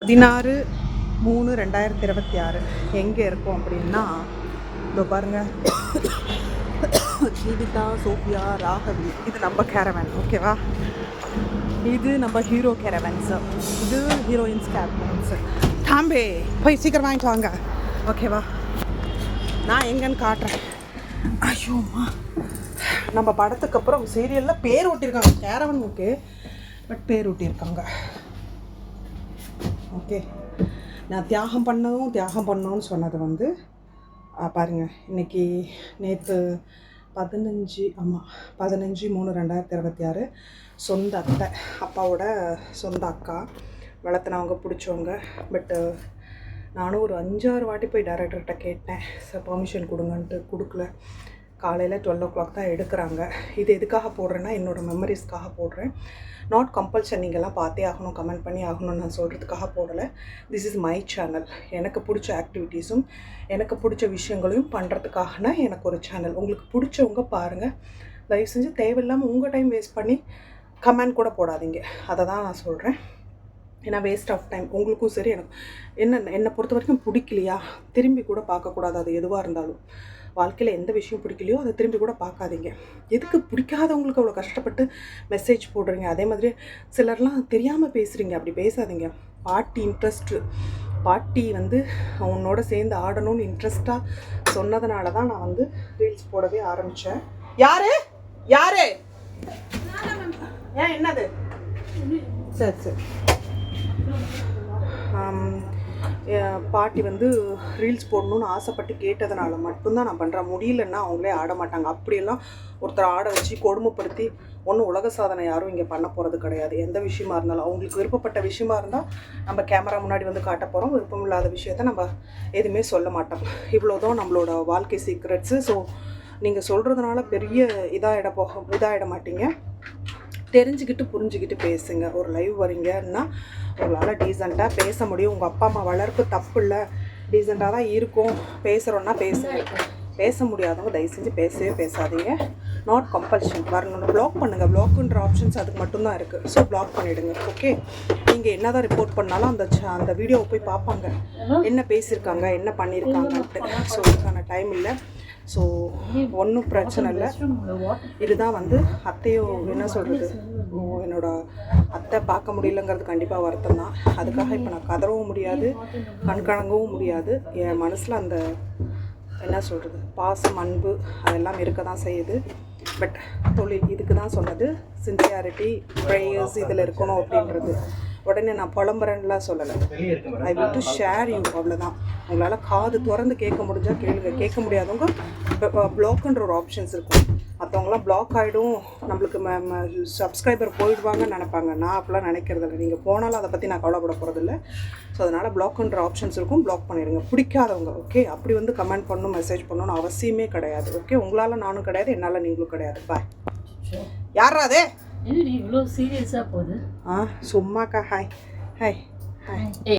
16/3/2026 எங்கே இருக்கோம் அப்படின்னா, இதோ பாருங்கள், ஜீவிதா, சோஃபியா, ராகவி. இது நம்ம கேரவன், ஓகேவா? இது நம்ம ஹீரோ கேரவன்ஸு, இது ஹீரோயின்ஸ் கேரவன்ஸு. தாம்பே போய் சீக்கிரம் வாங்கிட்டு வாங்க, ஓகேவா? நான் எங்கன்னு காட்டுறேன். ஐயோம்மா, நம்ம படத்துக்கு அப்புறம் சீரியலில் பேர் ஒட்டியிருக்காங்க கேரவன், ஓகே, பட் பேர் ஒட்டியிருக்காங்க. ஓகே, நான் தியாகம் பண்ணணும்னு சொன்னது வந்து பாருங்கள், இன்றைக்கி நேற்று 15/3/2026 சொந்த அத்தை, அப்பாவோட சொந்த அக்கா, வளர்த்துனவங்க, பிடிச்சவங்க. பட்டு நானும் ஒரு 5-6 வாட்டி போய் டைரக்டர்கிட்ட கேட்டேன், சார் பர்மிஷன் கொடுங்கன்ட்டு. கொடுக்கல. காலையில் 12 o'clock தான் எடுக்கிறாங்க. இது எதுக்காக போடுறேன்னா, என்னோடய மெமரிஸ்க்காக போடுறேன். நாட் கம்பல்ஷன் நீங்கள்லாம் பார்த்தே ஆகணும், கமெண்ட் பண்ணி ஆகணும்னு நான் சொல்கிறதுக்காக போடலை. This is my channel. எனக்கு பிடிச்ச ஆக்டிவிட்டீஸும் எனக்கு பிடிச்ச விஷயங்களையும் பண்ணுறதுக்காகனா எனக்கு ஒரு சேனல். உங்களுக்கு பிடிச்சவங்க பாருங்கள், தயவு செஞ்சு தேவையில்லாமல் உங்கள் டைம் வேஸ்ட் பண்ணி கமெண்ட் கூட போடாதீங்க. அதை தான் நான் சொல்கிறேன். ஏன்னா வேஸ்ட் ஆஃப் டைம் உங்களுக்கும் சரி எனக்கு. என்னை பொறுத்த வரைக்கும் பிடிக்கலையா திரும்பி கூட பார்க்கக்கூடாது. அது எதுவாக இருந்தாலும் வாழ்க்கையில் எந்த விஷயம் பிடிக்கலையோ அதை திரும்பி கூட பார்க்காதீங்க. எதுக்கு பிடிக்காதவங்களுக்கு அவ்வளோ கஷ்டப்பட்டு மெசேஜ் போடுறீங்க? அதே மாதிரி சிலர்லாம் தெரியாமல் பேசுகிறீங்க, அப்படி பேசாதீங்க. பாட்டி வந்து உன்னோட சேர்ந்து ஆடணும்னு இன்ட்ரெஸ்ட்டாக சொன்னதுனால தான் நான் வந்து ரீல்ஸ் போடவே ஆரம்பித்தேன். யாரு ஏன் என்னது? சரி பாட்டி வந்து ரீல்ஸ் போடணுன்னு ஆசைப்பட்டு கேட்டதுனால மட்டும்தான் நான் பண்ணுறேன். முடியலன்னா அவங்களே ஆட மாட்டாங்க. அப்படியெல்லாம் ஒருத்தர் ஆட வச்சு கொடுமைப்படுத்தி ஒன்றும் உலக சாதனை யாரும் இங்கே பண்ண போகிறது கிடையாது. எந்த விஷயமா இருந்தாலும் அவங்களுக்கு விருப்பப்பட்ட விஷயமா இருந்தால் நம்ம கேமரா முன்னாடி வந்து காட்ட போகிறோம். விருப்பம் இல்லாத விஷயத்த நம்ம எதுவுமே சொல்ல மாட்டோம். இவ்வளோதான் நம்மளோட வாழ்க்கை சீக்ரெட்ஸு. ஸோ நீங்கள் சொல்கிறதுனால பெரிய இதாகிட மாட்டீங்க. தெரிஞ்சுக்கிட்டு புரிஞ்சுக்கிட்டு பேசுங்க. ஒரு லைவ் வரீங்கன்னா உங்களால் டீசெண்டாக பேச முடியும். உங்கள் அப்பா அம்மா வளர்ப்பு தப்பு இல்லை, டீசெண்டாக தான் இருக்கும். பேசுகிறோன்னா பேச முடியாதவங்க தயவு செஞ்சு பேசாதீங்க. Not compulsion. வரணும்னு ப்ளாக் பண்ணுங்கள். ப்ளாக்குன்ற ஆப்ஷன்ஸ் அதுக்கு மட்டும்தான் இருக்குது. ஸோ ப்ளாக் பண்ணிவிடுங்க, ஓகே? நீங்கள் என்ன தான் ரிப்போர்ட் பண்ணாலும் அந்த வீடியோவை போய் பார்ப்பாங்க, என்ன பேசியிருக்காங்க, என்ன பண்ணியிருக்காங்கன்ட்டு. ஸோ இதுக்கான டைம் இல்லை. ஸோ ஒன்றும் பிரச்சனை இல்லை. இதுதான் வந்து அத்தையோ என்ன சொல்கிறது, என்னோடய அத்தை பார்க்க முடியலங்கிறது கண்டிப்பாக வருத்தம் தான். அதுக்காக இப்போ நான் கதறவும் முடியாது, கண்கலங்கவும் முடியாது. என் மனசில் அந்த என்ன சொல்கிறது பாசம், அன்பு அதெல்லாம் இருக்க தான் செய்யுது. பட் தொழில் இதுக்கு தான் சொன்னது, சின்சியாரிட்டி, ப்ரேயர்ஸ் இதில் இருக்கணும் அப்படின்றது. உடனே நான் புலம்புறேன்லாம் சொல்லலை. I will do share you, அவ்வளோதான். உங்களால் காது திறந்து கேட்க முடிஞ்சால் கேளுங்க. கேட்க முடியாதவங்க ப்ளாக்குன்ற ஒரு ஆப்ஷன்ஸ் இருக்கும். மற்றவங்களாம் ப்ளாக் ஆகிடும், நம்மளுக்கு சப்ஸ்கிரைபர் போயிடுவாங்கன்னு நினைப்பாங்க. நான் அப்படிலாம் நினைக்கிறதில்ல. நீங்கள் போனாலும் அதை பற்றி நான் கவலைப்பட போகிறதில்ல. ஸோ அதனால் ப்ளாக்குன்ற ஆப்ஷன்ஸ் இருக்கும், ப்ளாக் பண்ணிடுங்க. பிடிக்காதவங்க, ஓகே? அப்படி வந்து கமெண்ட் பண்ணணும், மெசேஜ் பண்ணணும்னு அவசியமே கிடையாது, ஓகே? உங்களால் நானும் கிடையாது, என்னால் நீங்களும் கிடையாது. பாய். யாரா அதே இவ்வளோ சீரியஸாக போகுது? சும்மாக்கா. ஹாய்.